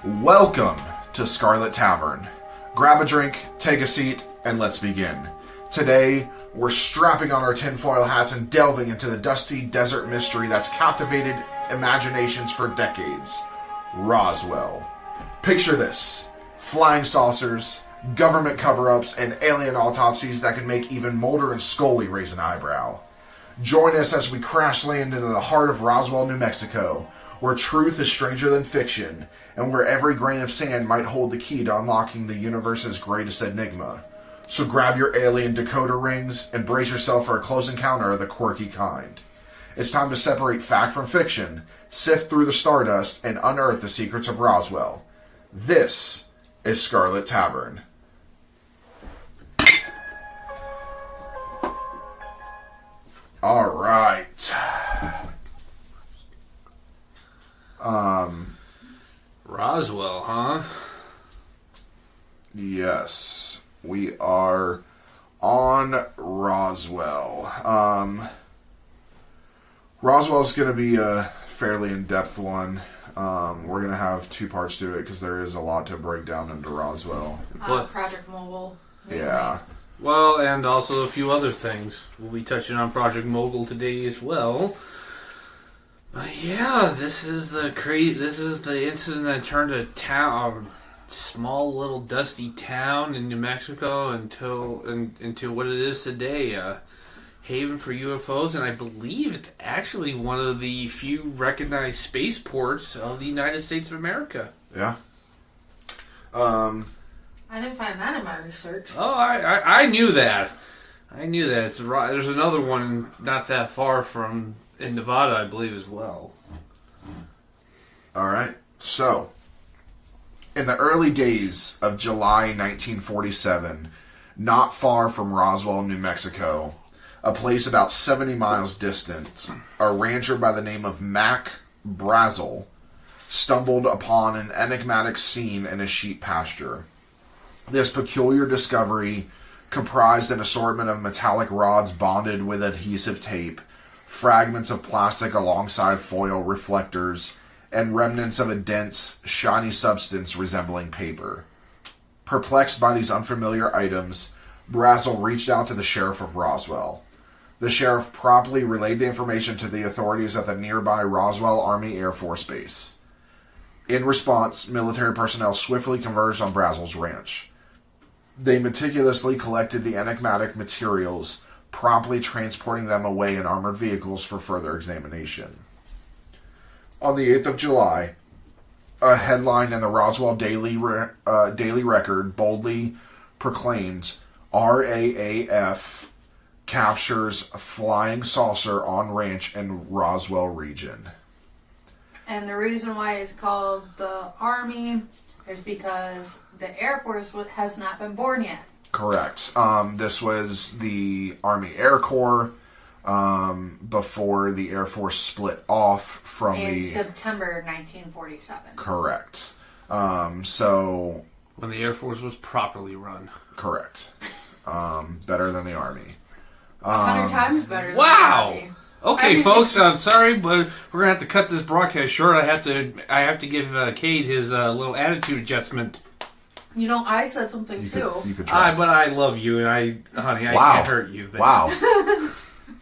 Welcome to Scarlet Tavern. Grab a drink, take a seat, and let's begin. Today, we're strapping on our tinfoil hats and delving into the dusty desert mystery that's captivated imaginations for decades. Roswell. Picture this. Flying saucers, government cover-ups, and alien autopsies that can make even Mulder and Scully raise an eyebrow. Join us as we crash land into the heart of Roswell, New Mexico, where truth is stranger than fiction, and where every grain of sand might hold the key to unlocking the universe's greatest enigma. So grab your alien decoder rings and brace yourself for a close encounter of the quirky kind. It's time to separate fact from fiction, sift through the stardust, and unearth the secrets of Roswell. This is Scarlet Tavern. All right. Roswell, huh? Yes, we are on Roswell. Roswell's going to be a fairly in-depth one. We're going to have two parts to it because there is a lot to break down into Roswell. Project Mogul. Yeah. Well, and also a few other things. We'll be touching on Project Mogul today as well. Yeah, this is the incident that turned a small little dusty town in New Mexico into what it is today, a haven for UFOs, and I believe it's actually one of the few recognized spaceports of the United States of America. Yeah. I didn't find that in my research. Oh, I knew that. I knew that. There's another one not that far from in Nevada, I believe, as well. All right. So, in the early days of July 1947, not far from Roswell, New Mexico, a place about 70 miles distant, a rancher by the name of Mac Brazel stumbled upon an enigmatic scene in a sheep pasture. This peculiar discovery comprised an assortment of metallic rods bonded with adhesive tape, fragments of plastic alongside foil reflectors, and remnants of a dense, shiny substance resembling paper. Perplexed by these unfamiliar items, Brazel reached out to the sheriff of Roswell. The sheriff promptly relayed the information to the authorities at the nearby Roswell Army Air Force Base. In response, military personnel swiftly converged on Brazel's ranch. They meticulously collected the enigmatic materials, promptly transporting them away in armored vehicles for further examination. On the 8th of July, a headline in the Roswell Daily Record boldly proclaimed, RAAF captures flying saucer on ranch in Roswell region. And the reason why it's called the Army is because the Air Force has not been born yet. Correct. This was the Army Air Corps before the Air Force split off from in September 1947. Correct. So when the Air Force was properly run. Correct. Better than the Army. 100 times better than wow! the Army. Okay, folks, I'm sorry, but we're gonna have to cut this broadcast short. I have to give Kayde his little attitude adjustment. You know, I said something too. You could try. But I love you, and I can't hurt you. Then. Wow.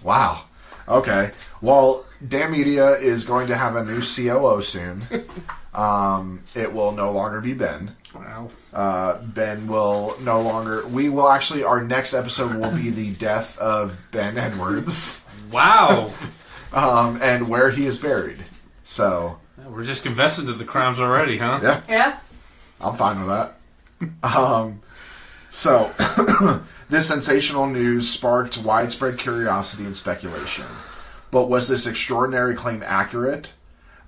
Wow. Okay. Well, Damn Media is going to have a new COO soon. It will no longer be Ben. Wow. Ben will no longer... our next episode will be the death of Ben Edwards. Wow. And where he is buried. So... Yeah, we're just confessing to the crimes already, huh? Yeah. Yeah. I'm fine with that. So, this sensational news sparked widespread curiosity and speculation. But was this extraordinary claim accurate?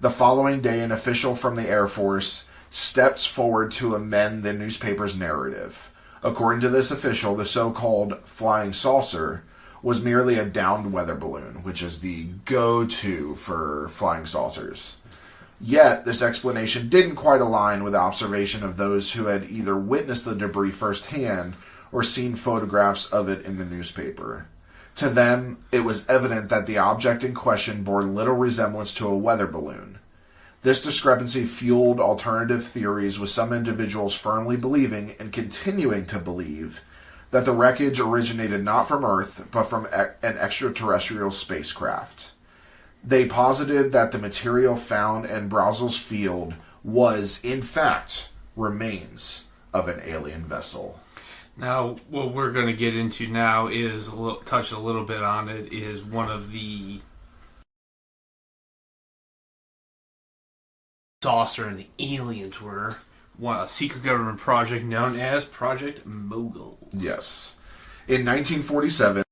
The following day, an official from the Air Force steps forward to amend the newspaper's narrative. According to this official, the so-called flying saucer was merely a downed weather balloon, which is the go-to for flying saucers. Yet, this explanation didn't quite align with the observation of those who had either witnessed the debris firsthand or seen photographs of it in the newspaper. To them, it was evident that the object in question bore little resemblance to a weather balloon. This discrepancy fueled alternative theories, with some individuals firmly believing and continuing to believe that the wreckage originated not from Earth, but from an extraterrestrial spacecraft. They posited that the material found in Brazel's field was, in fact, remains of an alien vessel. Now, what we're going to get into now is, touch a little bit on it, is one of the saucer and the aliens were a secret government project known as Project Mogul. Yes. In 1947,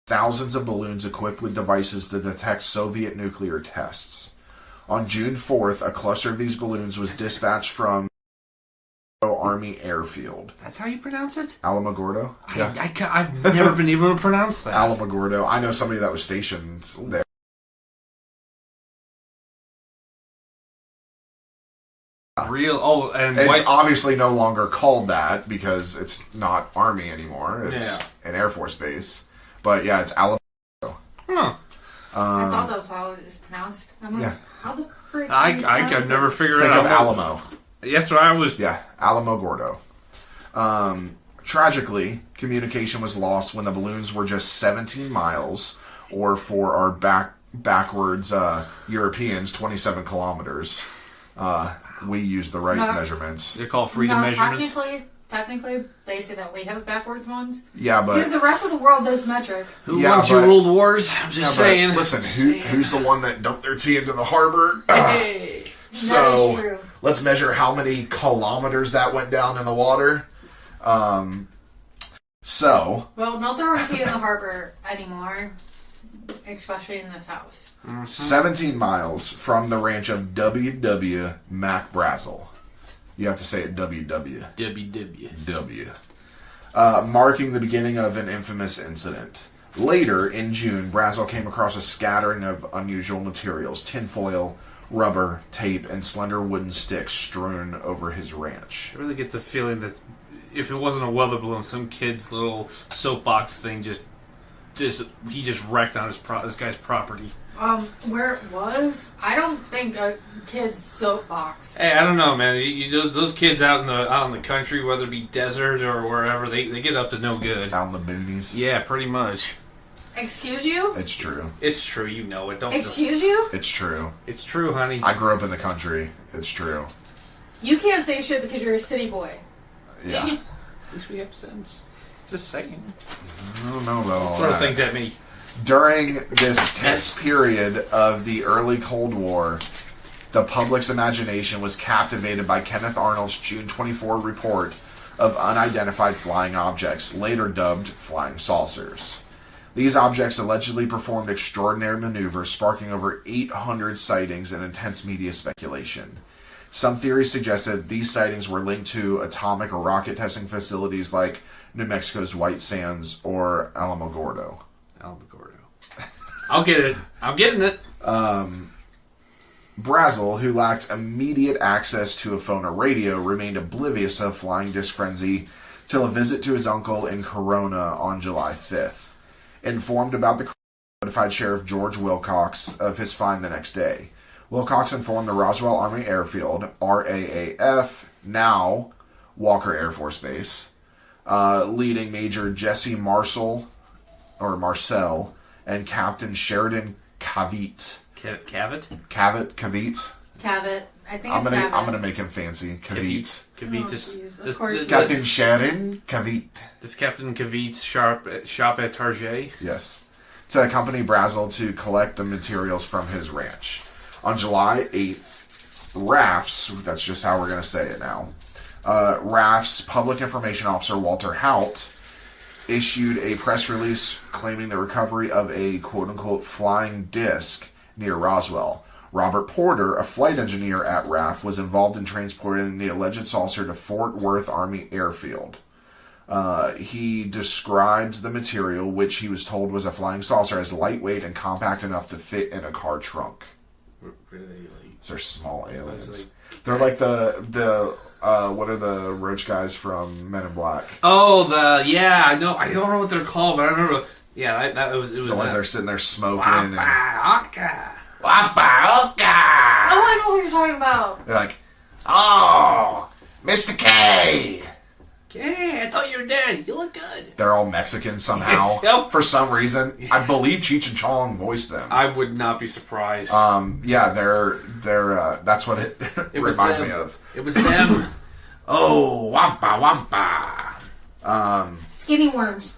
thousands of balloons equipped with devices to detect Soviet nuclear tests. On June 4th, a cluster of these balloons was dispatched from Army Airfield. That's how you pronounce it? Alamogordo? Yeah. I've never been able to pronounce that. Alamogordo. I know somebody that was stationed there. Real? Oh, and it's obviously no longer called that because it's not Army anymore. It's an Air Force base. But yeah, it's Alamogordo. Huh. I thought that's how it was pronounced. I'm like, how the frick? I could never figure it out. Think of Alamo. That's what I was. Yeah, Alamogordo. Tragically, communication was lost when the balloons were just 17 miles, or for our backwards Europeans, 27 kilometers. We use the right measurements. They're called freedom measurements. Technically, they say that we have backwards ones. Yeah, but because the rest of the world does metric. Who won 2 world wars? I'm just saying. Listen, who's the one that dumped their tea into the harbor? Hey, so that is true. Let's measure how many kilometers that went down in the water. Well, no throwing tea in the harbor anymore, especially in this house. 17 miles from the ranch of W.W. Mac Brazel. You have to say it W.W. W. Marking the beginning of an infamous incident. Later, in June, Brazel came across a scattering of unusual materials: tinfoil, rubber, tape, and slender wooden sticks strewn over his ranch. I really get the feeling that if it wasn't a weather balloon, some kid's little soapbox thing he just wrecked on this guy's property. Where it was, I don't think a kid's soapbox. Hey, I don't know, man. Those kids out in the country, whether it be desert or wherever, they get up to no good. Down the boonies. Yeah, pretty much. Excuse you? It's true. It's true. You know it. Don't. Excuse you? It's true. It's true, honey. I grew up in the country. It's true. You can't say shit because you're a city boy. Yeah. At least we have sense. Just saying. I don't know about all Throw that. things at me. During this tense period of the early Cold War, the public's imagination was captivated by Kenneth Arnold's June 24 report of unidentified flying objects, later dubbed flying saucers. These objects allegedly performed extraordinary maneuvers, sparking over 800 sightings and intense media speculation. Some theories suggested these sightings were linked to atomic or rocket testing facilities like New Mexico's White Sands or Alamogordo. I'll get it. I'm getting it. Brazel, who lacked immediate access to a phone or radio, remained oblivious of flying disc frenzy till a visit to his uncle in Corona on July 5th. Informed about the crime, notified Sheriff George Wilcox of his find the next day. Wilcox informed the Roswell Army Airfield, RAAF, now Walker Air Force Base, leading Major Jesse Marcel, and Captain Sheridan Kavit. Cavett? Kavit. I think I'm gonna make him fancy. Kavit. Kavit. Captain Sheridan Kavit. Does Captain Kavit's shop at Target? Yes. To accompany Brazel to collect the materials from his ranch. On July 8th, RAF's, that's just how we're going to say it now, RAF's Public Information Officer, Walter Hout, issued a press release claiming the recovery of a quote-unquote flying disc near Roswell. Robert Porter, a flight engineer at RAF, was involved in transporting the alleged saucer to Fort Worth Army Airfield. He describes the material, which he was told was a flying saucer, as lightweight and compact enough to fit in a car trunk. They're small aliens. They're like the what are the roach guys from Men in Black? Oh, I know. I don't know what they're called, but I remember Yeah, it was The ones that are sitting there smoking. Waka. Oh, I know what you're talking about. They're like, oh, Mr. K. Yeah, I thought you were dead. You look good. They're all Mexican somehow. Yep. For some reason. I believe Cheech and Chong voiced them. I would not be surprised. Yeah, they're that's what it reminds me of. It was them. Oh, wampa wampa. Skinny worms.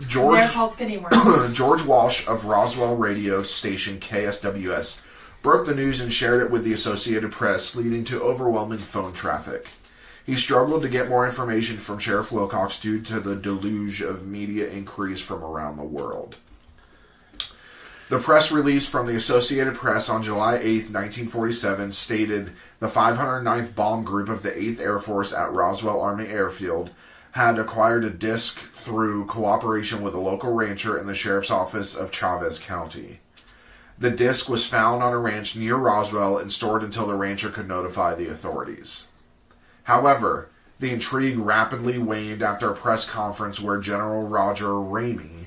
George They're called skinny worms. George Walsh of Roswell radio station KSWS broke the news and shared it with the Associated Press, leading to overwhelming phone traffic. He struggled to get more information from Sheriff Wilcox due to the deluge of media inquiries from around the world. The press release from the Associated Press on July 8, 1947 stated the 509th Bomb Group of the 8th Air Force at Roswell Army Airfield had acquired a disc through cooperation with a local rancher in the Sheriff's Office of Chavez County. The disc was found on a ranch near Roswell and stored until the rancher could notify the authorities. However, the intrigue rapidly waned after a press conference where General Roger Ramey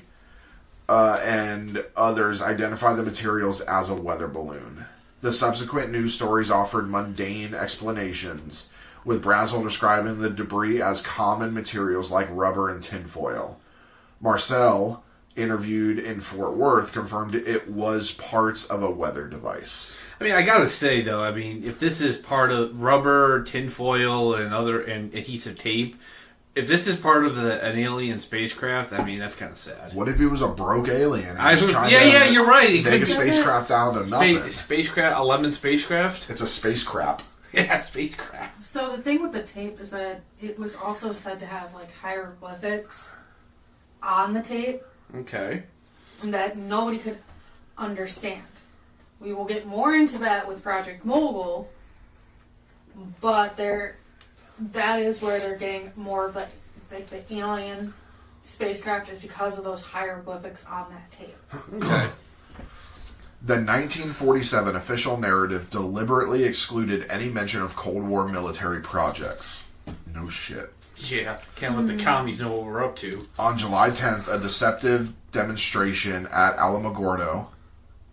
and others identified the materials as a weather balloon. The subsequent news stories offered mundane explanations, with Brazel describing the debris as common materials like rubber and tinfoil. Marcel, interviewed in Fort Worth, confirmed it was parts of a weather device. I mean, I gotta say though, I mean, if this is part of rubber, tinfoil, and adhesive tape, if this is part of an alien spacecraft, I mean, that's kind of sad. What if he was a broke alien? You're right. Make a spacecraft out of nothing. Spacecraft, a lemon spacecraft. It's a spacecraft. Yeah, spacecraft. So the thing with the tape is that it was also said to have like hieroglyphics on the tape Okay. that nobody could understand. We will get more into that with Project Mogul, but that is where they're getting more of like the alien spacecraft is because of those hieroglyphics on that tape. Okay. The 1947 official narrative deliberately excluded any mention of Cold War military projects. No shit. Yeah, can't let the commies know what we're up to. On July 10th, a deceptive demonstration at Alamogordo.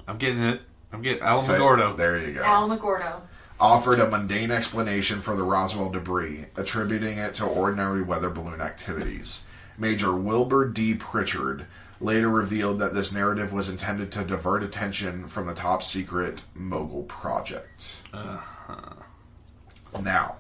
I'm getting it. Alamogordo. There you go. Alamogordo Offered a mundane explanation for the Roswell debris, attributing it to ordinary weather balloon activities. Major Wilbur D. Pritchard later revealed that this narrative was intended to divert attention from the top-secret Mogul project. Now,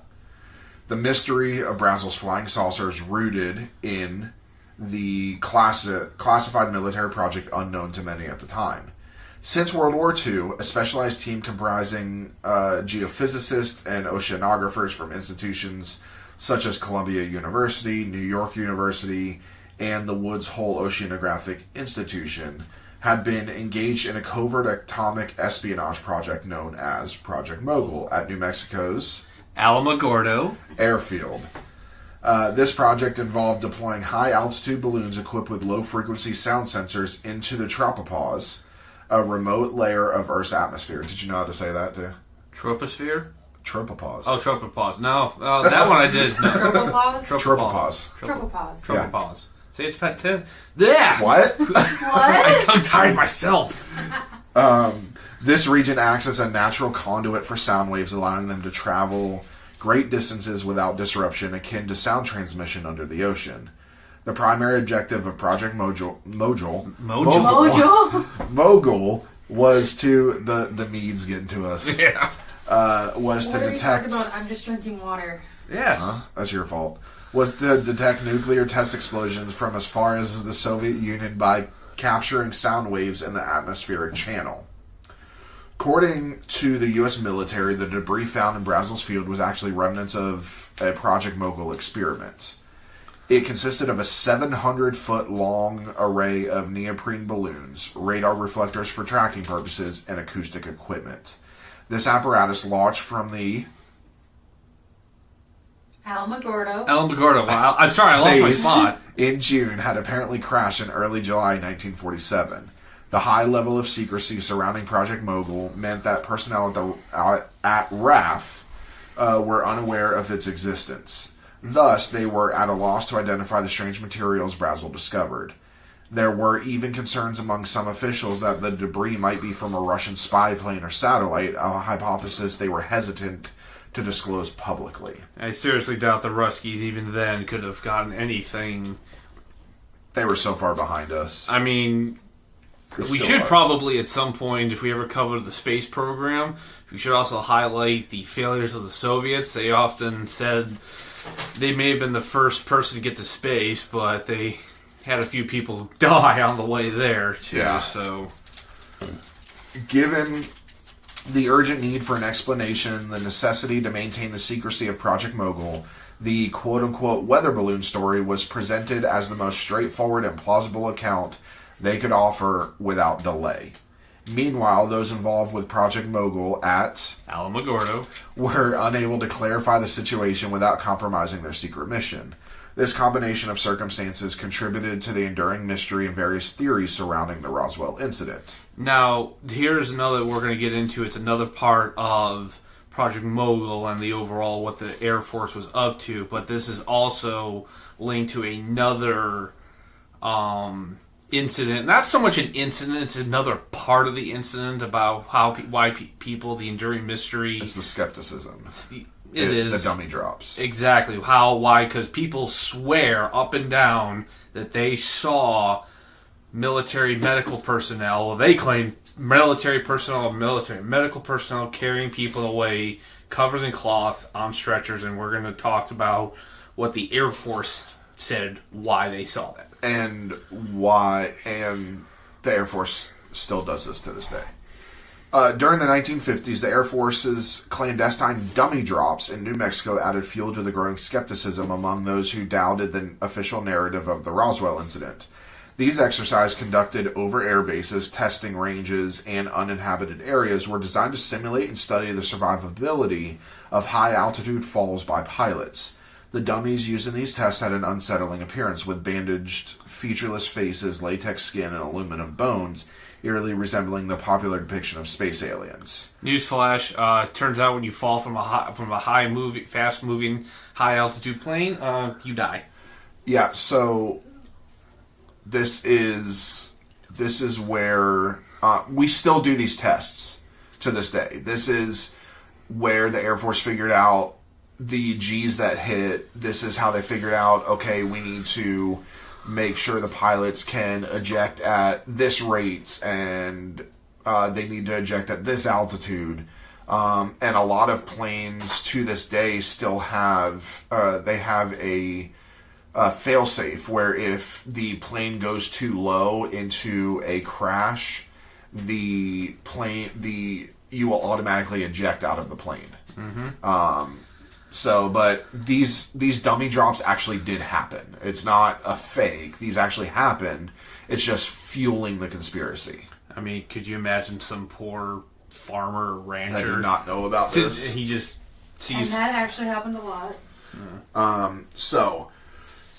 the mystery of Brazel's flying saucers rooted in the classified military project unknown to many at the time. Since World War II, a specialized team comprising geophysicists and oceanographers from institutions such as Columbia University, New York University, and the Woods Hole Oceanographic Institution had been engaged in a covert atomic espionage project known as Project Mogul at New Mexico's Alamogordo airfield. This project involved deploying high-altitude balloons equipped with low-frequency sound sensors into the tropopause, a remote layer of Earth's atmosphere. Did you know how to say that, too? Troposphere? Tropopause. Oh, tropopause. No, that one I did. No. Tropopause? Tropopause. Tropopause. Tropopause. Say it fat too. Yeah. What? I tongue-tied myself. This region acts as a natural conduit for sound waves, allowing them to travel great distances without disruption, akin to sound transmission under the ocean. The primary objective of Project Mogul was to the Meads getting to us. Yeah. Was What to are you detect. talking about? I'm just drinking water. Yes. That's your fault. Was to detect nuclear test explosions from as far as the Soviet Union by capturing sound waves in the atmospheric channel. According to the U.S. military, the debris found in Brazel's field was actually remnants of a Project Mogul experiment. It consisted of a 700-foot long array of neoprene balloons, radar reflectors for tracking purposes, and acoustic equipment. This apparatus launched from the Alamogordo. Wow. I'm sorry, I lost my base spot. in June had apparently crashed in early July 1947. The high level of secrecy surrounding Project Mogul meant that personnel at RAF were unaware of its existence. Thus, they were at a loss to identify the strange materials Brazel discovered. There were even concerns among some officials that the debris might be from a Russian spy plane or satellite, a hypothesis they were hesitant to disclose publicly. I seriously doubt the Ruskies even then could have gotten anything. They were so far behind us. I mean, we should probably at some point, if we ever cover the space program, we should also highlight the failures of the Soviets. They often said they may have been the first person to get to space, but they had a few people die on the way there, too. Yeah. So, given the urgent need for an explanation, the necessity to maintain the secrecy of Project Mogul, the quote-unquote weather balloon story was presented as the most straightforward and plausible account they could offer without delay. Meanwhile, those involved with Project Mogul at Alamogordo were unable to clarify the situation without compromising their secret mission. This combination of circumstances contributed to the enduring mystery and various theories surrounding the Roswell incident. Now, here's another we're going to get into. It's another part of Project Mogul and the overall what the Air Force was up to, but this is also linked to another incident. Not so much an incident, it's another part of the incident about why people, the enduring mystery. It's the skepticism. It is. The dummy drops. Exactly. Why? Because people swear up and down that they saw military medical personnel. Well, they claim military medical personnel carrying people away, covered in cloth, on stretchers, and we're going to talk about what the Air Force said, why they saw that. And why, and the Air Force still does this to this day. During the 1950s, the Air Force's clandestine dummy drops in New Mexico added fuel to the growing skepticism among those who doubted the official narrative of the Roswell incident. These exercises, conducted over air bases, testing ranges, and uninhabited areas, were designed to simulate and study the survivability of high-altitude falls by pilots. The dummies used in these tests had an unsettling appearance, with bandaged, featureless faces, latex skin, and aluminum bones, eerily resembling the popular depiction of space aliens. Newsflash: turns out when you fall from a fast-moving, high-altitude plane, you die. Yeah. So this is where we still do these tests to this day. This is where the Air Force figured out the G's that hit. This is how they figured out, okay, we need to make sure the pilots can eject at this rate, and they need to eject at this altitude. And a lot of planes to this day still have a fail-safe where if the plane goes too low into a crash, you will automatically eject out of the plane. Mm-hmm. But these dummy drops actually did happen. It's not a fake. These actually happened. It's just fueling the conspiracy. I mean, could you imagine some poor farmer or rancher that did not know about this? He just sees. And that actually happened a lot. So,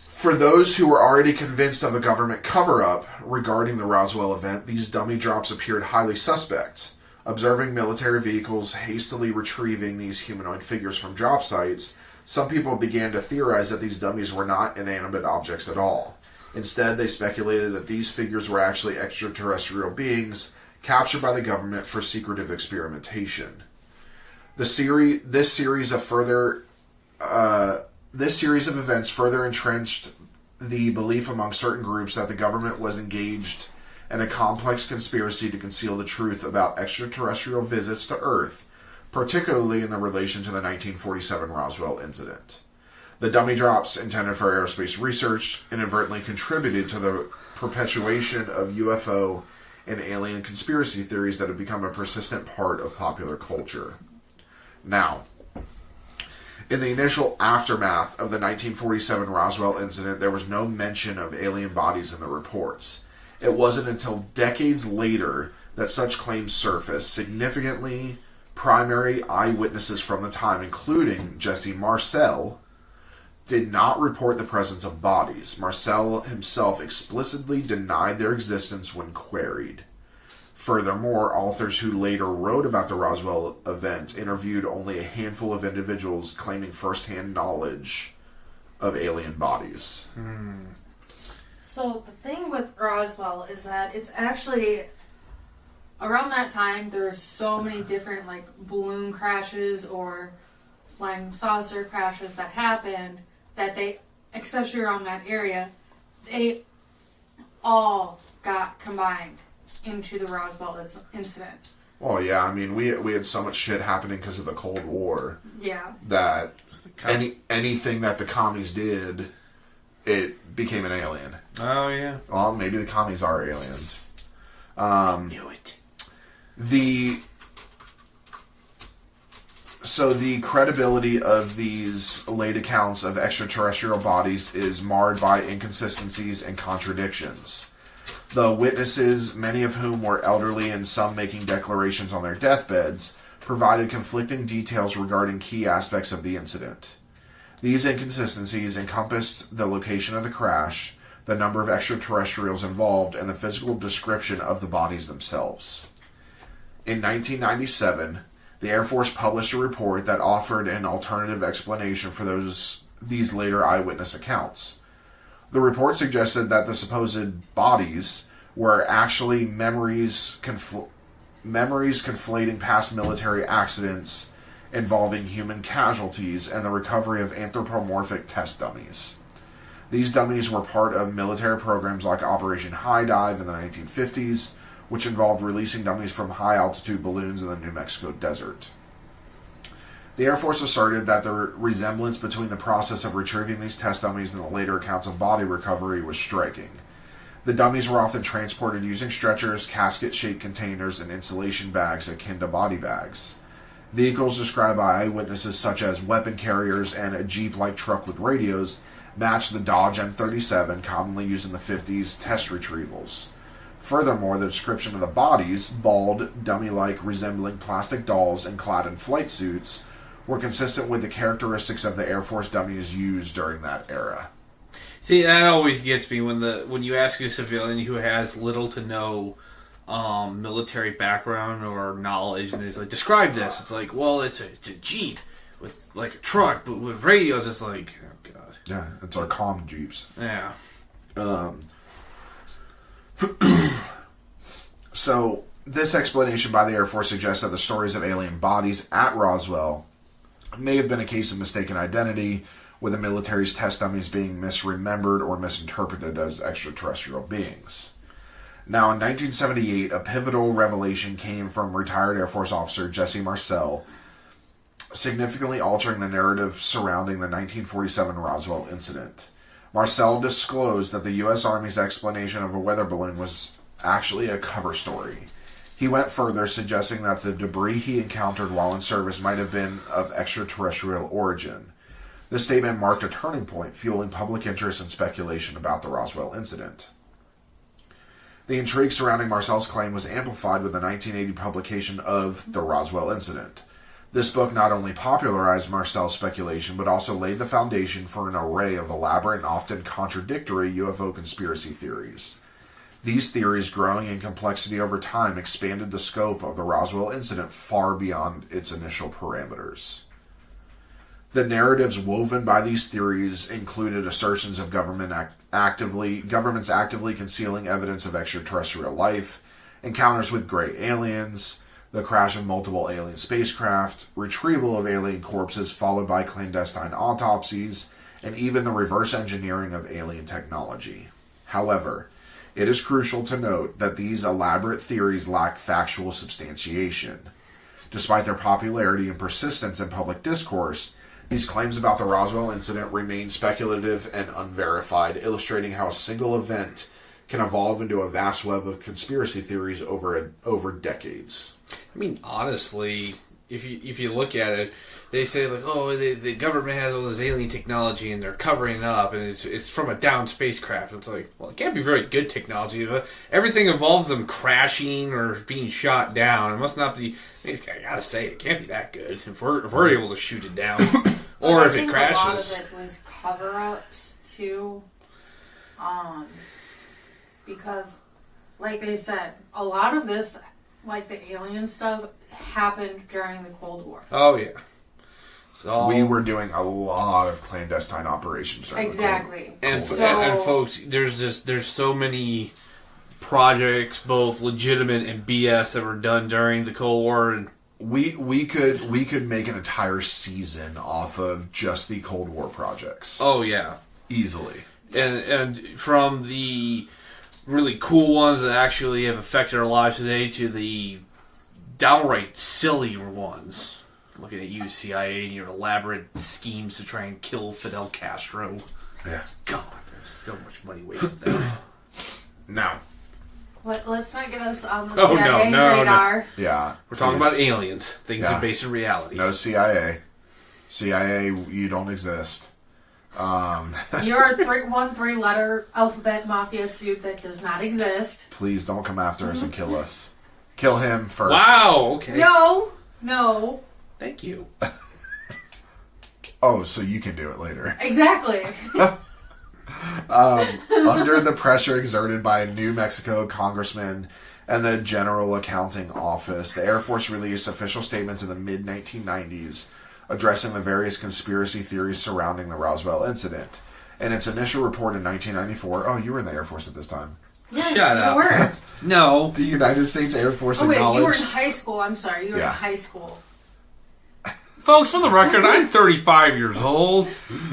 for those who were already convinced of a government cover-up regarding the Roswell event, these dummy drops appeared highly suspect. Observing military vehicles hastily retrieving these humanoid figures from drop sites, some people began to theorize that these dummies were not inanimate objects at all. Instead, they speculated that these figures were actually extraterrestrial beings captured by the government for secretive experimentation. This series of events further entrenched the belief among certain groups that the government was engaged in a complex conspiracy to conceal the truth about extraterrestrial visits to Earth, particularly in the relation to the 1947 Roswell incident. The dummy drops, intended for aerospace research, inadvertently contributed to the perpetuation of UFO and alien conspiracy theories that have become a persistent part of popular culture. Now, in the initial aftermath of the 1947 Roswell incident, there was no mention of alien bodies in the reports. It wasn't until decades later that such claims surfaced. Significantly, primary eyewitnesses from the time, including Jesse Marcel, did not report the presence of bodies. Marcel himself explicitly denied their existence when queried. Furthermore, authors who later wrote about the Roswell event interviewed only a handful of individuals claiming first-hand knowledge of alien bodies. So the thing with Roswell is that it's actually around that time there's so many different like balloon crashes or flying saucer crashes that happened that they, especially around that area, they all got combined into the Roswell incident. Well, yeah, I mean, we had so much shit happening because of the Cold War. Yeah. That anything that the commies did, it became an alien. Oh, yeah. Well, maybe the commies are aliens. Knew it. So the credibility of these late accounts of extraterrestrial bodies is marred by inconsistencies and contradictions. The witnesses, many of whom were elderly and some making declarations on their deathbeds, provided conflicting details regarding key aspects of the incident. These inconsistencies encompassed the location of the crash, the number of extraterrestrials involved, and the physical description of the bodies themselves. In 1997, the Air Force published a report that offered an alternative explanation for these later eyewitness accounts. The report suggested that the supposed bodies were actually memories conflating past military accidents involving human casualties and the recovery of anthropomorphic test dummies. These dummies were part of military programs like Operation High Dive in the 1950s, which involved releasing dummies from high-altitude balloons in the New Mexico desert. The Air Force asserted that the resemblance between the process of retrieving these test dummies and the later accounts of body recovery was striking. The dummies were often transported using stretchers, casket-shaped containers, and insulation bags akin to body bags. Vehicles described by eyewitnesses such as weapon carriers and a Jeep-like truck with radios matched the Dodge M37 commonly used in the 50s test retrievals. Furthermore, the description of the bodies, bald, dummy-like, resembling plastic dolls and clad in flight suits, were consistent with the characteristics of the Air Force dummies used during that era. See, that always gets me when you ask a civilian who has little to no military background or knowledge, and he's like, describe this. It's like, well, it's a Jeep with like a truck, but with radios. It's like, oh god. Yeah, it's our comm Jeeps. Yeah. So, this explanation by the Air Force suggests that the stories of alien bodies at Roswell may have been a case of mistaken identity, with the military's test dummies being misremembered or misinterpreted as extraterrestrial beings. Now, in 1978, a pivotal revelation came from retired Air Force officer Jesse Marcel, significantly altering the narrative surrounding the 1947 Roswell incident. Marcel disclosed that the U.S. Army's explanation of a weather balloon was actually a cover story. He went further, suggesting that the debris he encountered while in service might have been of extraterrestrial origin. This statement marked a turning point, fueling public interest and speculation about the Roswell incident. The intrigue surrounding Marcel's claim was amplified with the 1980 publication of The Roswell Incident. This book not only popularized Marcel's speculation, but also laid the foundation for an array of elaborate and often contradictory UFO conspiracy theories. These theories, growing in complexity over time, expanded the scope of the Roswell incident far beyond its initial parameters. The narratives woven by these theories included assertions of governments actively concealing evidence of extraterrestrial life, encounters with gray aliens, the crash of multiple alien spacecraft, retrieval of alien corpses followed by clandestine autopsies, and even the reverse engineering of alien technology. However, it is crucial to note that these elaborate theories lack factual substantiation. Despite their popularity and persistence in public discourse, these claims about the Roswell incident remain speculative and unverified, illustrating how a single event can evolve into a vast web of conspiracy theories over decades. I mean, honestly, if you look at it, they say like, oh, the government has all this alien technology and they're covering it up, and it's from a downed spacecraft. It's like, well, it can't be very good technology. But everything involves them crashing or being shot down. It must not be. I gotta say, it can't be that good if we're able to shoot it down, or if it crashes. A lot of it was cover-ups too, because, like they said, a lot of this, like the alien stuff, happened during the Cold War. Oh yeah. So, we were doing a lot of clandestine operations. Exactly. And So- folks, there's so many projects, both legitimate and BS, that were done during the Cold War. And We could make an entire season off of just the Cold War projects. oh yeah, Easily. and from the really cool ones that actually have affected our lives today to the downright silly ones. Looking at you, CIA, and your elaborate schemes to try and kill Fidel Castro. Yeah. God, there's so much money wasted there. Now. Let's not get us on the Oh, CIA no, radar. Yeah. We're talking about aliens, things Yeah. that are based in reality. No CIA. CIA, you don't exist. You're a one three-letter alphabet mafia suit that does not exist. Please don't come after us and kill us. Kill him first. Wow, okay. No. Thank you. Oh, so you can do it later. Exactly. Under the pressure exerted by a New Mexico congressman and the General Accounting Office, the Air Force released official statements in the mid-1990s addressing the various conspiracy theories surrounding the Roswell incident. In its initial report in 1994, oh, you were in the Air Force at this time. Yeah, Shut you up. were. No. The United States Air Force Oh wait, you were in acknowledged... high school. I'm sorry, you were Yeah. in high school. Folks, for the record, I'm 35 years old.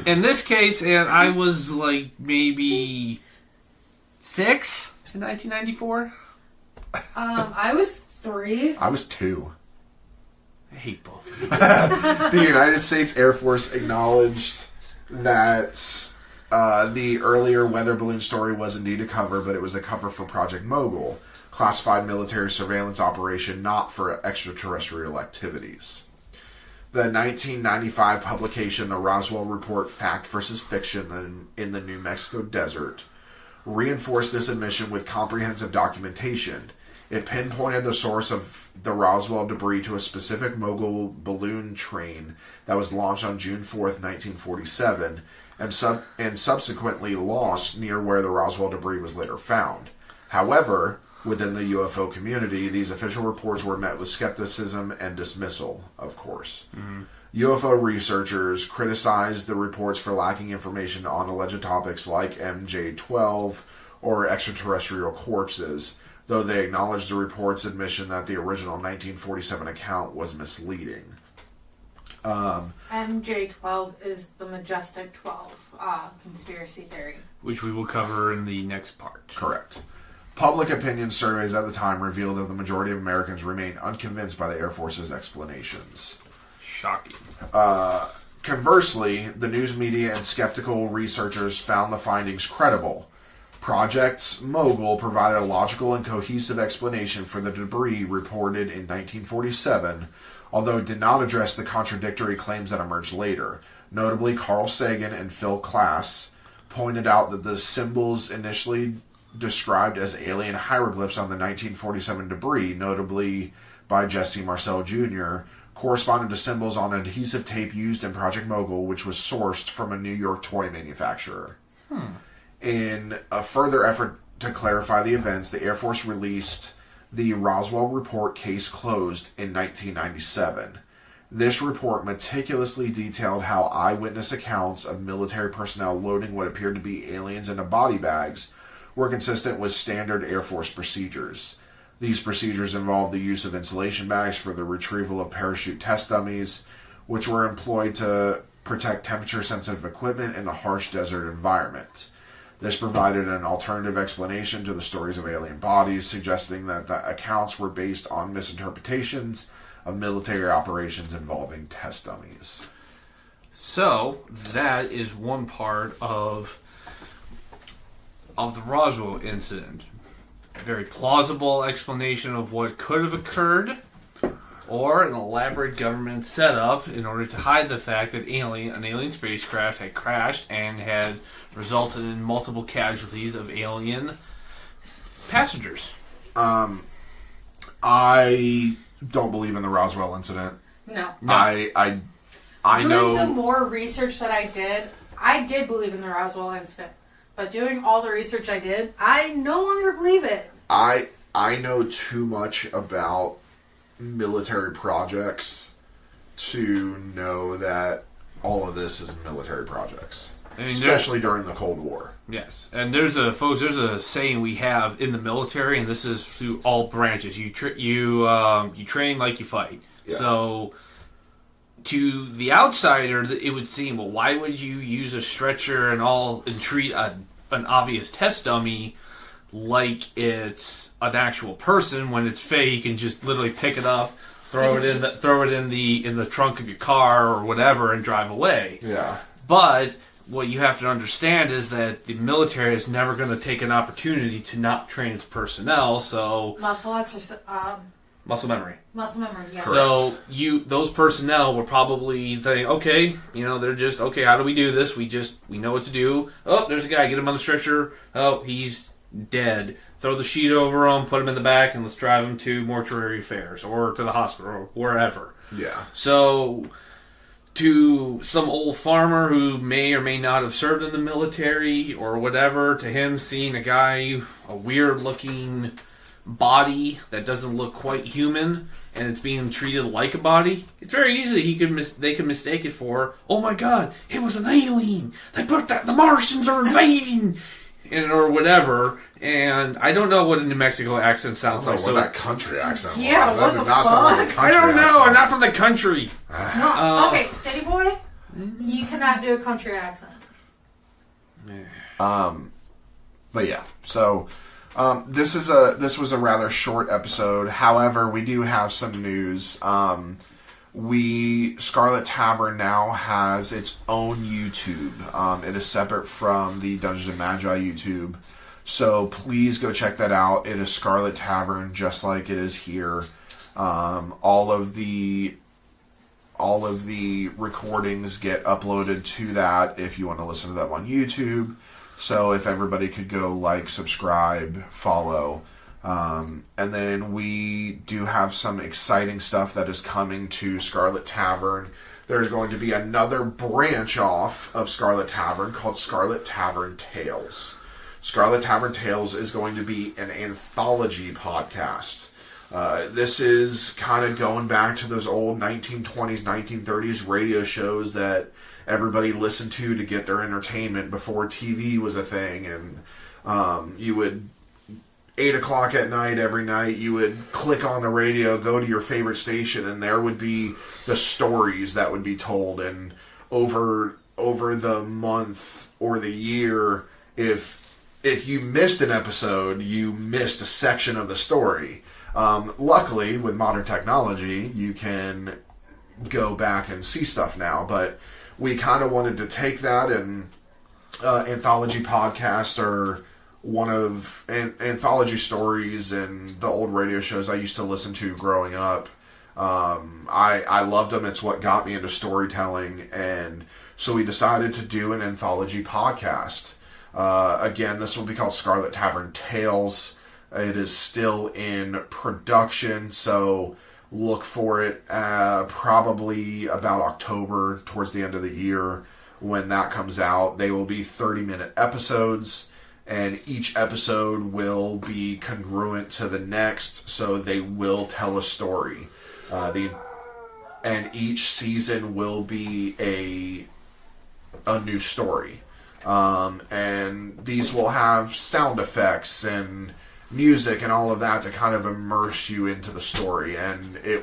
In this case, and I was like maybe 6 in 1994. I was 3. I was 2. I hate both of you. The United States Air Force acknowledged that the earlier weather balloon story was indeed a cover, but it was a cover for Project Mogul, classified military surveillance operation not for extraterrestrial activities. The 1995 publication, The Roswell Report, Fact versus Fiction in the New Mexico Desert, reinforced this admission with comprehensive documentation. It pinpointed the source of the Roswell debris to a specific Mogul balloon train that was launched on June 4th, 1947, and subsequently lost near where the Roswell debris was later found. However, within the UFO community, these official reports were met with skepticism and dismissal, of course. Mm-hmm. UFO researchers criticized the reports for lacking information on alleged topics like MJ-12 or extraterrestrial corpses, though they acknowledged the report's admission that the original 1947 account was misleading. MJ-12 is the Majestic 12 conspiracy theory. Which we will cover in the next part. Correct. Public opinion surveys at the time revealed that the majority of Americans remained unconvinced by the Air Force's explanations. Shocking. Conversely, the news media and skeptical researchers found the findings credible. Project Mogul provided a logical and cohesive explanation for the debris reported in 1947, although it did not address the contradictory claims that emerged later. Notably, Carl Sagan and Phil Klass pointed out that the symbols initially described as alien hieroglyphs on the 1947 debris, notably by Jesse Marcel Jr., corresponded to symbols on adhesive tape used in Project Mogul, which was sourced from a New York toy manufacturer. In a further effort to clarify the events, the Air Force released the Roswell Report Case Closed in 1997. This report meticulously detailed how eyewitness accounts of military personnel loading what appeared to be aliens into body bags were consistent with standard Air Force procedures. These procedures involved the use of insulation bags for the retrieval of parachute test dummies, which were employed to protect temperature-sensitive equipment in the harsh desert environment. This provided an alternative explanation to the stories of alien bodies, suggesting that the accounts were based on misinterpretations of military operations involving test dummies. So, that is one part of the Roswell incident. A very plausible explanation of what could have occurred, or an elaborate government setup in order to hide the fact that an alien spacecraft had crashed and had resulted in multiple casualties of alien passengers. I don't believe in the Roswell incident. No. I Doing know the more research that I did believe in the Roswell incident. But doing all the research I did, I no longer believe it. I know too much about military projects to know that all of this is military projects, I mean, especially during the Cold War. Yes, and there's a saying we have in the military, and this is through all branches. You train like you fight. Yeah. So, to the outsider, it would seem, well, why would you use a stretcher and treat an obvious test dummy like it's an actual person when it's fake and just literally pick it up, throw it in the trunk of your car or whatever, and drive away. Yeah, but what you have to understand is that the military is never going to take an opportunity to not train its personnel. So muscle exercise, muscle memory. Muscle memory. Yeah. So those personnel would probably think, okay, they're just okay. How do we do this? We know what to do. Oh, there's a guy. Get him on the stretcher. Oh, he's dead. Throw the sheet over him. Put him in the back, and let's drive him to mortuary affairs or to the hospital or wherever. Yeah. So, to some old farmer who may or may not have served in the military or whatever, to him seeing a weird-looking body that doesn't look quite human, and it's being treated like a body, it's very easy they could mistake it for, oh my god, it was an alien! The Martians are invading! Or whatever, and I don't know what a New Mexico accent sounds like. What that country accent was. Yeah, That what did the not sound like a fuck? country I don't know, accent. I'm not from the country. No, okay, city boy, you cannot do a country accent. But yeah, so this was a rather short episode. However, we do have some news. Scarlet Tavern now has its own YouTube. It is separate from the Dungeons and Magi YouTube. So please go check that out. It is Scarlet Tavern, just like it is here. All of the recordings get uploaded to that if you want to listen to them on YouTube. So if everybody could go subscribe, follow. And then we do have some exciting stuff that is coming to Scarlet Tavern. There's going to be another branch off of Scarlet Tavern called Scarlet Tavern Tales. Scarlet Tavern Tales is going to be an anthology podcast. This is kind of going back to those old 1920s, 1930s radio shows that everybody listened to get their entertainment before TV was a thing. And you would... 8 o'clock at night every night, you would click on the radio, go to your favorite station, and there would be the stories that would be told. And over the month or the year, if you missed an episode, you missed a section of the story. Luckily, with modern technology, you can go back and see stuff now. But we kind of wanted to take that, and anthology podcasts are one of anthology stories and the old radio shows I used to listen to growing up. I loved them. It's what got me into storytelling, and so we decided to do an anthology podcast. Again, this will be called Scarlet Tavern Tales. It is still in production, so look for it probably about October, towards the end of the year, when that comes out. They will be 30-minute episodes, and each episode will be congruent to the next, so they will tell a story. And each season will be a new story. And these will have sound effects and music and all of that to kind of immerse you into the story. And we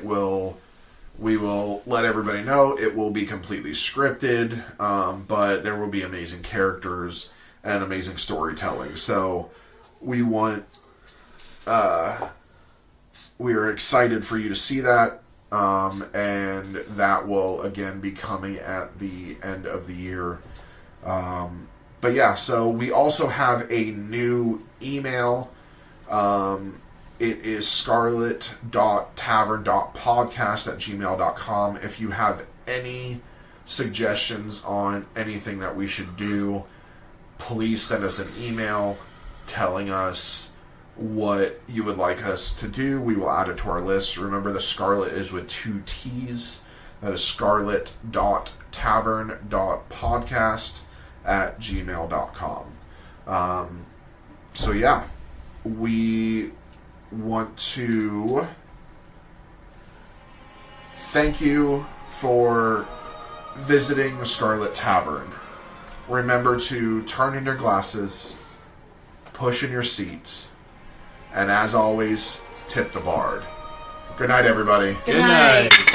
will let everybody know it will be completely scripted, but there will be amazing characters and amazing storytelling. So we are excited for you to see that, and that will again be coming at the end of the year. But yeah, so we also have a new email. It is scarlet.tavern.podcast@gmail.com. If you have any suggestions on anything that we should do, please send us an email telling us what you would like us to do. We will add it to our list. Remember, the Scarlet is with 2 T's. That is scarlet.tavern.podcast@gmail.com. So yeah, we want to thank you for visiting the Scarlet Tavern. Remember to turn in your glasses, push in your seats, and as always, tip the bard. Good night, everybody. Good night.